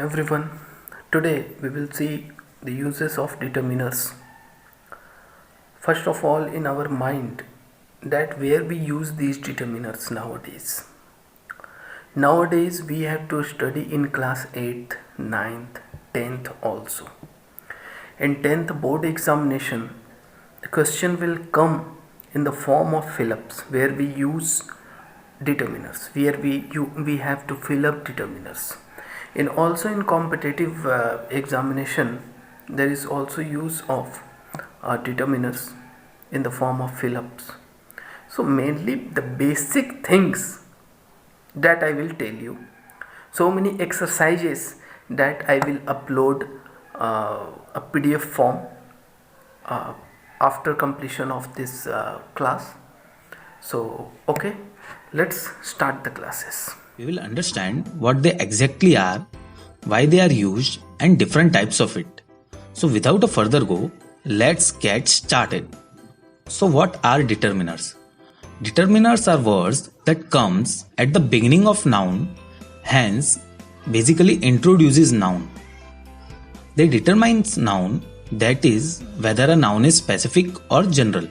everyone. Today we will see the uses of determiners. First of all, in our mind, that where we use these determiners nowadays. Nowadays we have to study in class 8th, 9th, 10th also. In 10th board examination, the question will come in the form of fill-ups where we use determiners, where we have to fill up determiners. In also in competitive examination, there is also use of determiners in the form of fill-ups. So mainly the basic things that I will tell you. So many exercises that I will upload a PDF form uh, after completion of this class. So okay, let's start the classes. We will understand what they exactly are, why they are used, and different types of it. So without a further go, let's get started. So what are determiners? Determiners are words that comes at the beginning of noun, hence basically introduces noun. They determines noun, that is whether a noun is specific or general.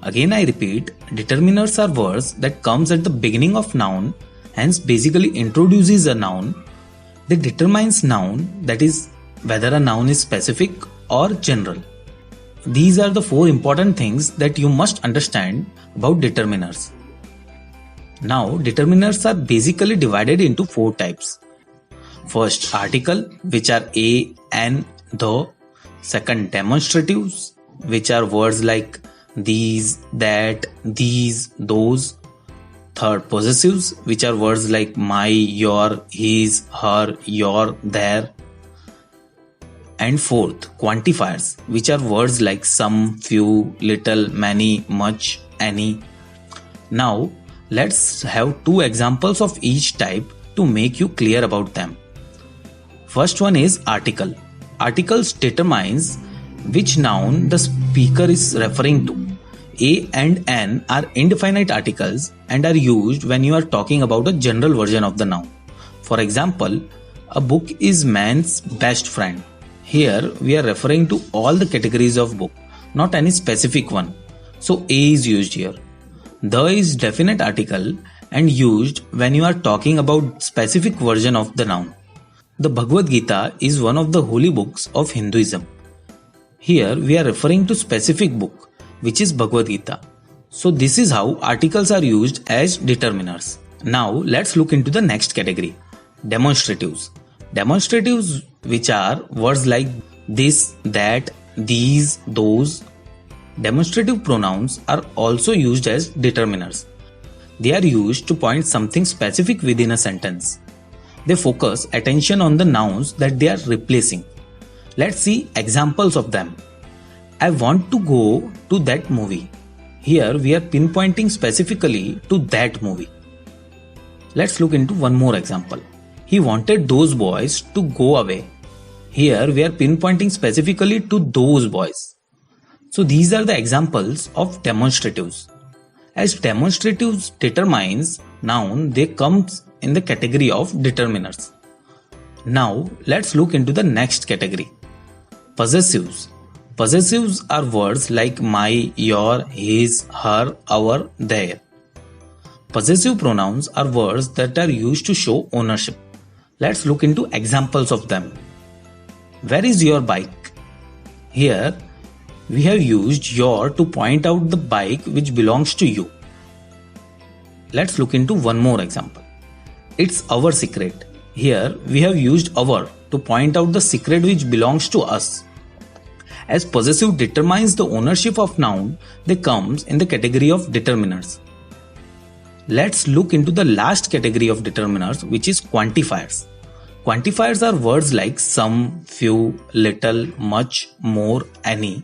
Again I repeat, determiners are words that comes at the beginning of noun, hence basically introduces a noun. They determines noun, that is whether a noun is specific or general. These are the four important things that you must understand about determiners. Now determiners are basically divided into four types. First, article, which are a, an, the. Second, demonstratives, which are words like these, that, these, those. Third, possessives, which are words like my, your, his, her, your, their. And fourth, quantifiers, which are words like some, few, little, many, much, any. Now, let's have two examples of each type to make you clear about them. First one is article. Articles determines which noun the speaker is referring to. A and an are indefinite articles and are used when you are talking about a general version of the noun. For example, a book is man's best friend. Here we are referring to all the categories of book, not any specific one. So A is used here. The is definite article and used when you are talking about specific version of the noun. The Bhagavad Gita is one of the holy books of Hinduism. Here we are referring to specific book, which is Bhagavad Gita. So this is how articles are used as determiners. Now let's look into the next category, demonstratives. Demonstratives, which are words like this, that, these, those. Demonstrative pronouns are also used as determiners. They are used to point something specific within a sentence. They focus attention on the nouns that they are replacing. Let's see examples of them. I want to go to that movie. Here we are pinpointing specifically to that movie. Let's look into one more example. He wanted those boys to go away. Here we are pinpointing specifically to those boys. So these are the examples of demonstratives. As demonstratives determines noun, they comes in the category of determiners. Now let's look into the next category, possessives. Possessives are words like my, your, his, her, our, their. Possessive pronouns are words that are used to show ownership. Let's look into examples of them. Where is your bike? Here we have used your to point out the bike which belongs to you. Let's look into one more example. It's our secret. Here we have used our to point out the secret which belongs to us. As possessive determines the ownership of noun, they comes in the category of determiners. Let's look into the last category of determiners, which is quantifiers. Quantifiers are words like some, few, little, much, more, any.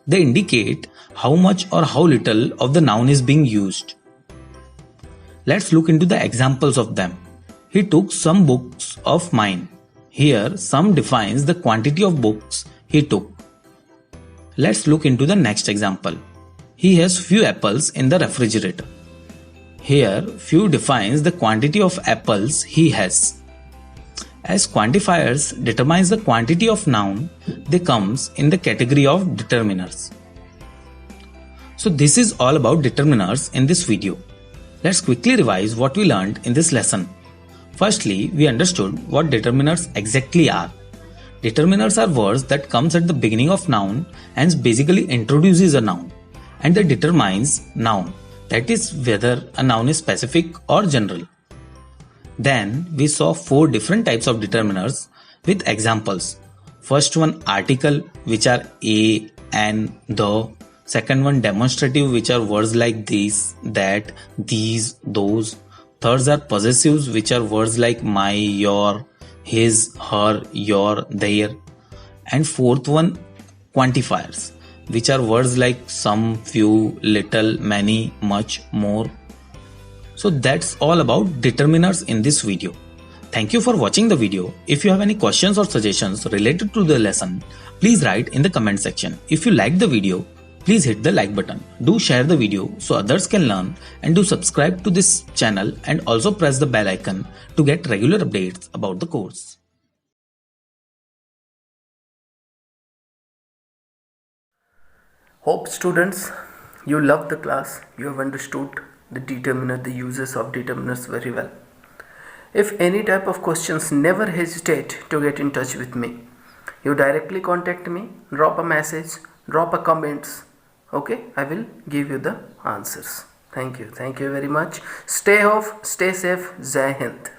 They indicate how much or how little of the noun is being used. Let's look into the examples of them. He took some books of mine. Here, some defines the quantity of books he took. Let's look into the next example. He has few apples in the refrigerator. Here, few defines the quantity of apples he has. as quantifiers determines the quantity of noun, they comes in the category of determiners. So this is all about determiners in this video. Let's quickly revise what we learned in this lesson. Firstly, we understood what determiners exactly are. Determiners are words that comes at the beginning of noun and basically introduces a noun and that determines noun, that is whether a noun is specific or general. Then we saw 4 different types of determiners with examples. First one article, which are a, an, the. Second one demonstrative, which are words like this, that, these, those. Thirds are possessives, which are words like my, your, his, her, your, their. And fourth one quantifiers, which are words like some, few, little, many, much, more. So that's all about determiners in this video. Thank you for watching the video. If you have any questions or suggestions related to the lesson, please write in the comment section. If you liked the video, please hit the like button. Do share the video so others can learn, and do subscribe to this channel and also press the bell icon to get regular updates about the course. Hope students, you love the class. You have understood the determiner, the uses of determiners very well. If any type of questions, never hesitate to get in touch with me. You directly contact me, drop a message, drop a comments. Okay, I will give you the answers. Thank you very much. Stay off, stay safe. Jai Hind.